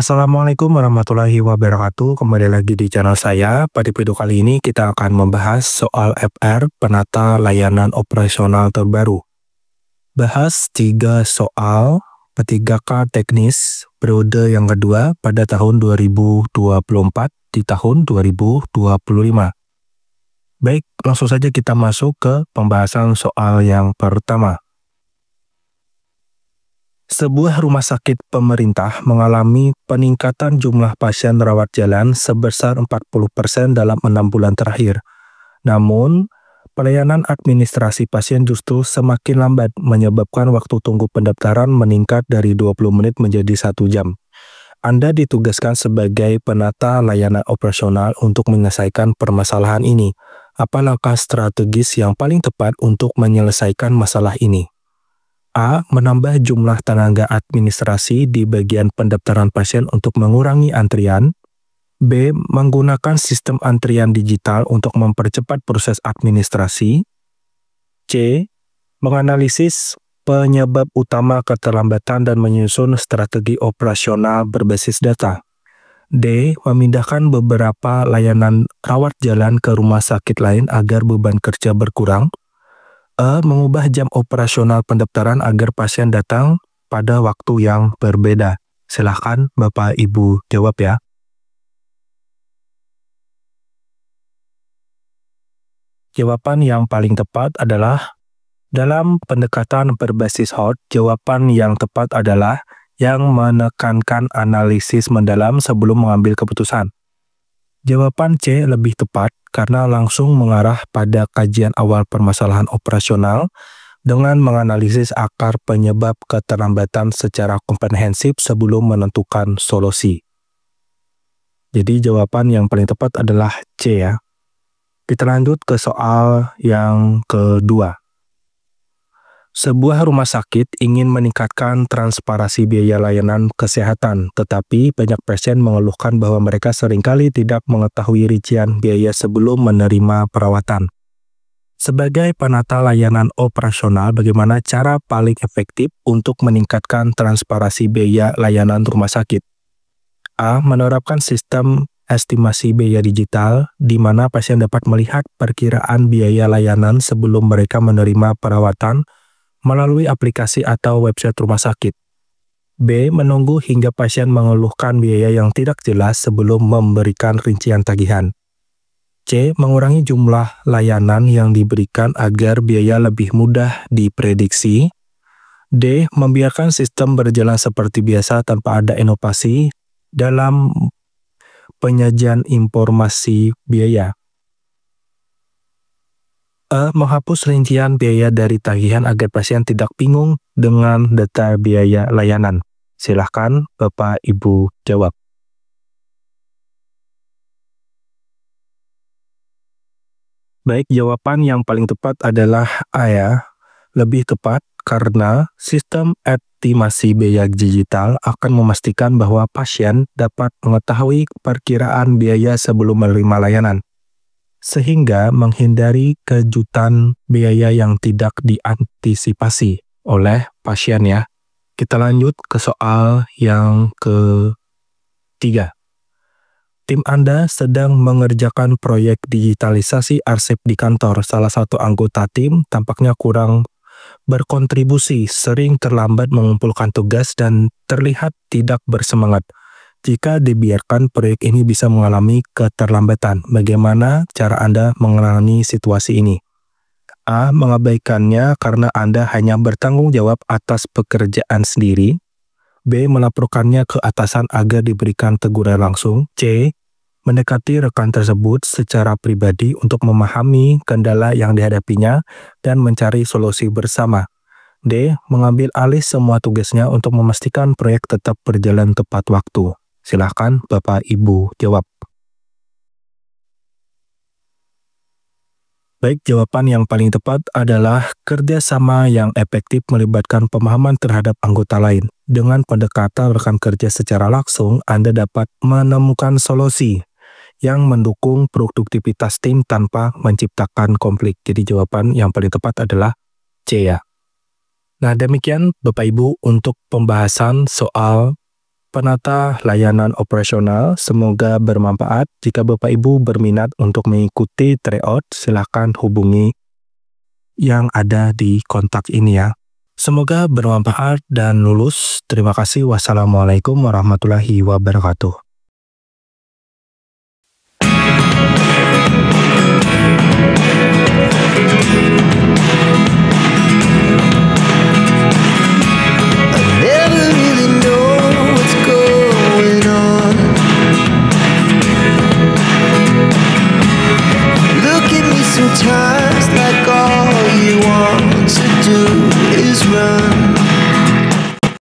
Assalamualaikum warahmatullahi wabarakatuh. Kembali lagi di channel saya. Pada video kali ini kita akan membahas soal FR penata layanan operasional terbaru. Bahas 3 soal P3K teknis periode yang kedua pada tahun 2024 di tahun 2025. Baik, langsung saja kita masuk ke pembahasan soal yang pertama. Sebuah rumah sakit pemerintah mengalami peningkatan jumlah pasien rawat jalan sebesar 40% dalam 6 bulan terakhir. Namun, pelayanan administrasi pasien justru semakin lambat, menyebabkan waktu tunggu pendaftaran meningkat dari 20 menit menjadi 1 jam. Anda ditugaskan sebagai penata layanan operasional untuk menyelesaikan permasalahan ini. Apa langkah strategis yang paling tepat untuk menyelesaikan masalah ini? A. Menambah jumlah tenaga administrasi di bagian pendaftaran pasien untuk mengurangi antrian. B. Menggunakan sistem antrian digital untuk mempercepat proses administrasi. C. Menganalisis penyebab utama keterlambatan dan menyusun strategi operasional berbasis data. D. Memindahkan beberapa layanan rawat jalan ke rumah sakit lain agar beban kerja berkurang. E. Mengubah jam operasional pendaftaran agar pasien datang pada waktu yang berbeda. Silahkan Bapak Ibu jawab ya. Jawaban yang paling tepat adalah dalam pendekatan berbasis HOT, jawaban yang tepat adalah yang menekankan analisis mendalam sebelum mengambil keputusan. Jawaban C lebih tepat karena langsung mengarah pada kajian awal permasalahan operasional dengan menganalisis akar penyebab keterlambatan secara komprehensif sebelum menentukan solusi. Jadi jawaban yang paling tepat adalah C ya. Kita lanjut ke soal yang kedua. Sebuah rumah sakit ingin meningkatkan transparansi biaya layanan kesehatan, tetapi banyak pasien mengeluhkan bahwa mereka seringkali tidak mengetahui rincian biaya sebelum menerima perawatan. Sebagai penata layanan operasional, bagaimana cara paling efektif untuk meningkatkan transparansi biaya layanan rumah sakit? A. Menerapkan sistem estimasi biaya digital, di mana pasien dapat melihat perkiraan biaya layanan sebelum mereka menerima perawatan melalui aplikasi atau website rumah sakit. B. Menunggu hingga pasien mengeluhkan biaya yang tidak jelas sebelum memberikan rincian tagihan. C. Mengurangi jumlah layanan yang diberikan agar biaya lebih mudah diprediksi. D. Membiarkan sistem berjalan seperti biasa tanpa ada inovasi dalam penyajian informasi biaya. E. Menghapus rincian biaya dari tagihan agar pasien tidak bingung dengan data biaya layanan. Silahkan Bapak Ibu jawab. Baik, jawaban yang paling tepat adalah A ya. Lebih tepat karena sistem estimasi biaya digital akan memastikan bahwa pasien dapat mengetahui perkiraan biaya sebelum menerima layanan, sehingga menghindari kejutan biaya yang tidak diantisipasi oleh pasien ya. Kita lanjut ke soal yang ketiga. Tim Anda sedang mengerjakan proyek digitalisasi arsip di kantor. Salah satu anggota tim tampaknya kurang berkontribusi, sering terlambat mengumpulkan tugas dan terlihat tidak bersemangat. Jika dibiarkan, proyek ini bisa mengalami keterlambatan. Bagaimana cara Anda menangani situasi ini? A. Mengabaikannya karena Anda hanya bertanggung jawab atas pekerjaan sendiri. B. Melaporkannya ke atasan agar diberikan teguran langsung. C. Mendekati rekan tersebut secara pribadi untuk memahami kendala yang dihadapinya dan mencari solusi bersama. D. Mengambil alih semua tugasnya untuk memastikan proyek tetap berjalan tepat waktu. Silahkan Bapak Ibu jawab. Baik, jawaban yang paling tepat adalah kerjasama yang efektif melibatkan pemahaman terhadap anggota lain. Dengan pendekatan rekan kerja secara langsung, Anda dapat menemukan solusi yang mendukung produktivitas tim tanpa menciptakan konflik. Jadi jawaban yang paling tepat adalah C ya. Nah, demikian Bapak Ibu untuk pembahasan soal penata layanan operasional. Semoga bermanfaat. Jika Bapak Ibu berminat untuk mengikuti tryout, silakan hubungi yang ada di kontak ini ya. Semoga bermanfaat dan lulus. Terima kasih. Wassalamualaikum warahmatullahi wabarakatuh.